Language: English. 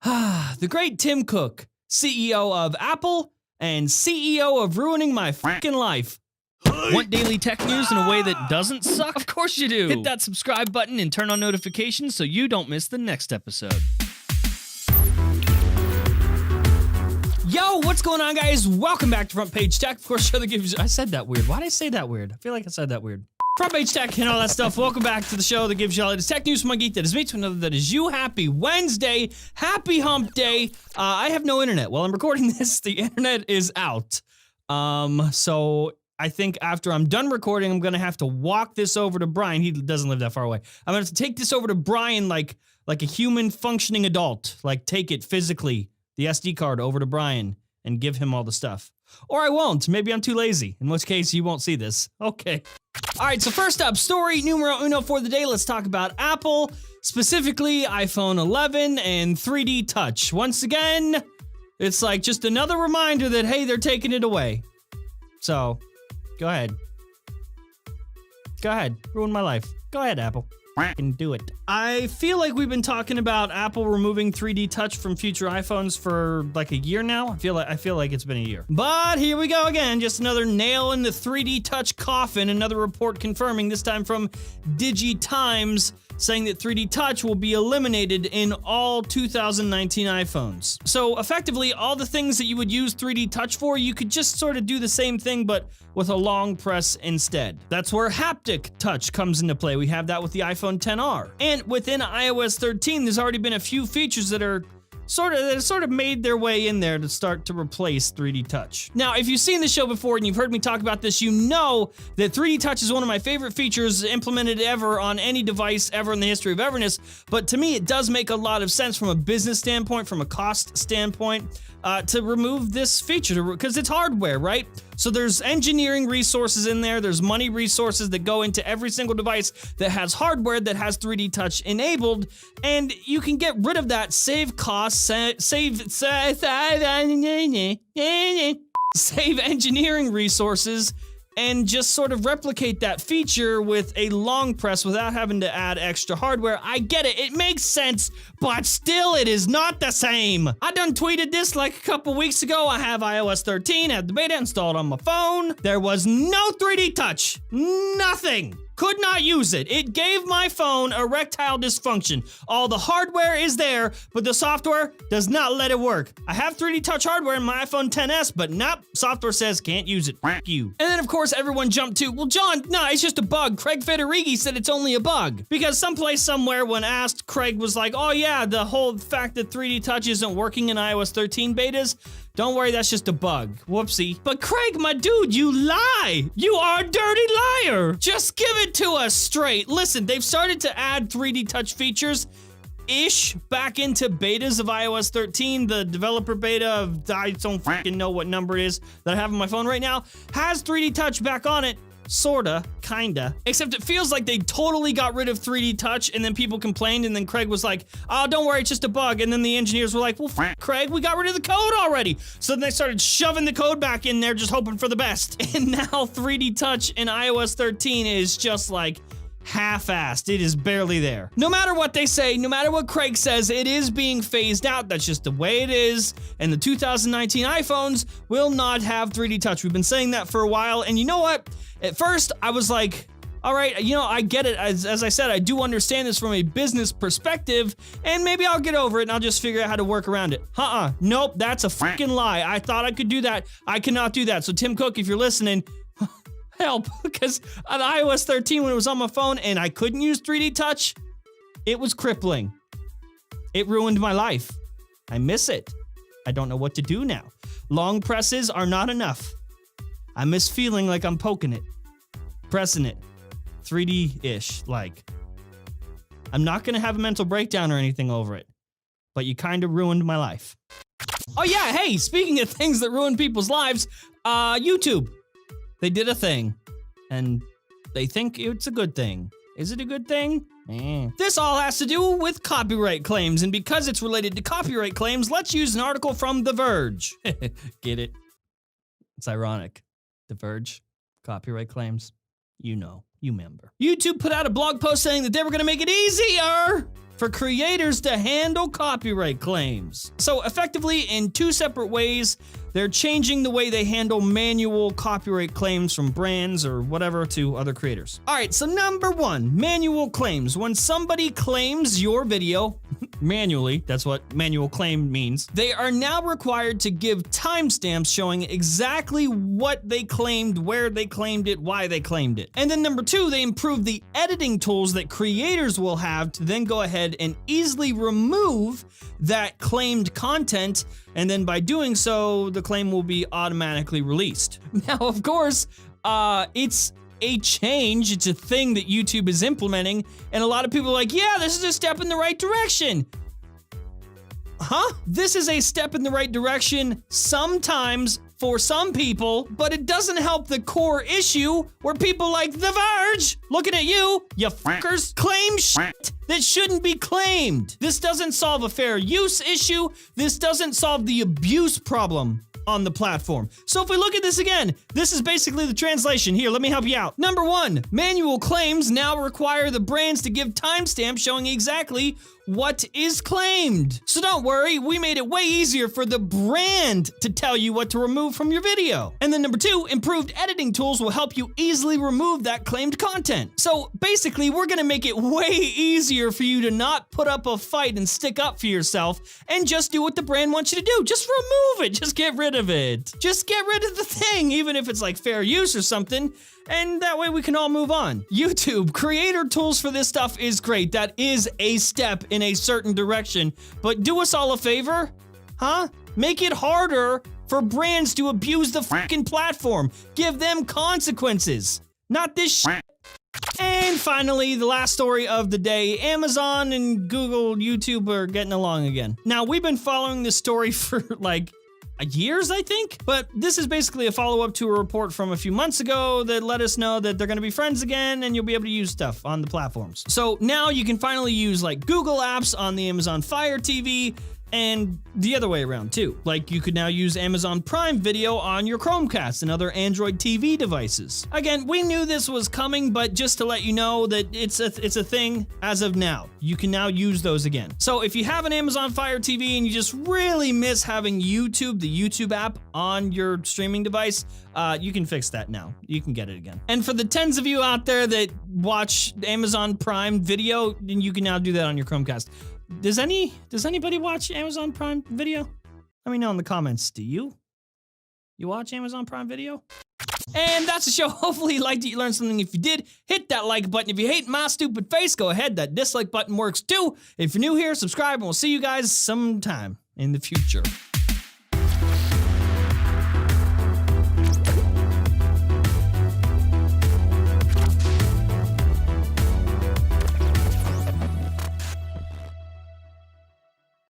The great Tim Cook, CEO of Apple and CEO of ruining my fucking life. Want daily tech news in a way that doesn't suck? Of course you do. Hit that subscribe button and turn on notifications so you don't miss the next episode. Yo, what's going on, guys? Welcome back to Front Page Tech. Of course, show that gives you... I said that weird. Why did I say that weird? I feel like I said that weird. Front Page Tech and all that stuff. Welcome back to the show that gives you all the tech news from my geek that is me to another that is you. Happy Wednesday. Happy hump day. I have no internet. While I'm recording this, the internet is out. So I think after I'm done recording, I'm going to have to walk this over to Brian. He doesn't live that far away. I'm going to have to take this over to Brian like a human functioning adult. Like take it physically, the SD card over to Brian and give him all the stuff. Or I won't. Maybe I'm too lazy, in which case you won't see this. Okay. All right, so first up, story numero uno for the day. Let's talk about Apple, specifically iPhone 11 and 3D Touch. Once again, it's like just another reminder that, hey, they're taking it away. So, go ahead. Go ahead. Ruin my life. Go ahead, Apple. Can do it. I feel like we've been talking about Apple removing 3D Touch from future iPhones for like a year now. I feel like it's been a year. But here we go again, just another nail in the 3D Touch coffin. Another report confirming, this time from DigiTimes, saying that 3D Touch will be eliminated in all 2019 iPhones. So effectively, all the things that you would use 3D Touch for, you could just sort of do the same thing, but with a long press instead. That's where haptic touch comes into play. We have that with the iPhone XR. And within iOS 13, there's already been a few features that are sort of made their way in there to start to replace 3D Touch. Now, if you've seen the show before and you've heard me talk about this, you know that 3D Touch is one of my favorite features implemented ever on any device ever in the history of everness, but to me, it does make a lot of sense from a business standpoint, from a cost standpoint, to remove this feature, because it's hardware, right? So there's engineering resources in there, there's money resources that go into every single device that has hardware that has 3D Touch enabled, and you can get rid of that, save costs, save engineering resources, and just sort of replicate that feature with a long press without having to add extra hardware. I get it, it makes sense, but still it is not the same. I done tweeted this like a couple weeks ago. I have iOS 13, I have the beta installed on my phone. There was no 3D Touch, nothing. Could not use it. It gave my phone erectile dysfunction. All the hardware is there, but the software does not let it work. I have 3D Touch hardware in my iPhone XS, but nope, software says can't use it. F you. And then of course everyone jumped to, well John, no, it's just a bug. Craig Federighi said it's only a bug. Because someplace somewhere when asked, Craig was like, oh yeah, the whole fact that 3D Touch isn't working in iOS 13 betas, don't worry, that's just a bug. Whoopsie. But Craig, my dude, you lie. You are a dirty liar. Just give it to us straight. Listen, they've started to add 3D Touch features-ish back into betas of iOS 13. The developer beta of, I don't fucking know what number it is that I have on my phone right now, has 3D Touch back on it. Sorta, kinda. Except it feels like they totally got rid of 3D Touch and then people complained and then Craig was like, oh, don't worry, it's just a bug. And then the engineers were like, well, Craig, we got rid of the code already. So then they started shoving the code back in there, just hoping for the best. And now 3D Touch in iOS 13 is just like half-assed. It is barely there. No matter what they say, no matter what Craig says, it is being phased out. That's just the way it is. And the 2019 iPhones will not have 3D Touch. We've been saying that for a while. And you know what? At first, I was like, all right, you know, I get it. As I said, I do understand this from a business perspective, and maybe I'll get over it and I'll just figure out how to work around it. Nope, that's a freaking lie. I thought I could do that. I cannot do that. So Tim Cook, if you're listening, help, because on iOS 13, when it was on my phone and I couldn't use 3D Touch, it was crippling. It ruined my life. I miss it. I don't know what to do now. Long presses are not enough. I miss feeling like I'm poking it, pressing it, 3D-ish, like. I'm not gonna have a mental breakdown or anything over it, but you kind of ruined my life. Oh yeah, hey, speaking of things that ruin people's lives, YouTube. They did a thing, and they think it's a good thing. Is it a good thing? This all has to do with copyright claims, and because it's related to copyright claims, let's use an article from The Verge. Get it? It's ironic. The Verge, copyright claims, you know, you remember. YouTube put out a blog post saying that they were gonna make it easier for creators to handle copyright claims. So effectively, in two separate ways, they're changing the way they handle manual copyright claims from brands or whatever to other creators. All right, so number one, manual claims. When somebody claims your video manually, that's what manual claim means, they are now required to give timestamps showing exactly what they claimed, where they claimed it, why they claimed it. And then number two, they improve the editing tools that creators will have to then go ahead and easily remove that claimed content, and then by doing so, the claim will be automatically released. Now, of course, it's a change. It's a thing that YouTube is implementing, and a lot of people are like, yeah, this is a step in the right direction. Huh? This is a step in the right direction sometimes for some people, but it doesn't help the core issue where people like The Verge, looking at you fuckers, claim shit that shouldn't be claimed. This doesn't solve a fair use issue. This doesn't solve the abuse problem on the platform. So if we look at this again, this is basically the translation. Here, let me help you out. Number one, manual claims now require the brands to give timestamps showing exactly what is claimed. So don't worry, we made it way easier for the brand to tell you what to remove from your video. And then number two, improved editing tools will help you easily remove that claimed content. So basically, we're gonna make it way easier for you to not put up a fight and stick up for yourself and just do what the brand wants you to do. Just remove it, just get rid of it. Just get rid of the thing, even if it's like fair use or something. And that way we can all move on. YouTube, creator tools for this stuff is great. That is a step in a certain direction. But do us all a favor, huh? Make it harder for brands to abuse the fucking platform. Give them consequences. Not this shit. And finally, the last story of the day, Amazon and Google, YouTube are getting along again. Now, we've been following this story for like years, I think, but this is basically a follow-up to a report from a few months ago that let us know that they're going to be friends again and you'll be able to use stuff on the platforms. So now you can finally use like Google apps on the Amazon Fire TV and the other way around too. Like you could now use Amazon Prime Video on your Chromecast and other Android TV devices. Again, we knew this was coming, but just to let you know that it's a thing as of now. You can now use those again. So if you have an Amazon Fire TV and you just really miss having YouTube, the YouTube app on your streaming device, you can fix that now. You can get it again. And for the tens of you out there that watch Amazon Prime Video, then you can now do that on your Chromecast. Does anybody watch Amazon Prime Video? Let me know in the comments. Do you? You watch Amazon Prime Video? And that's the show. Hopefully you liked it, you learned something. If you did, hit that like button. If you hate my stupid face, go ahead. That dislike button works too. If you're new here, subscribe, and we'll see you guys sometime in the future.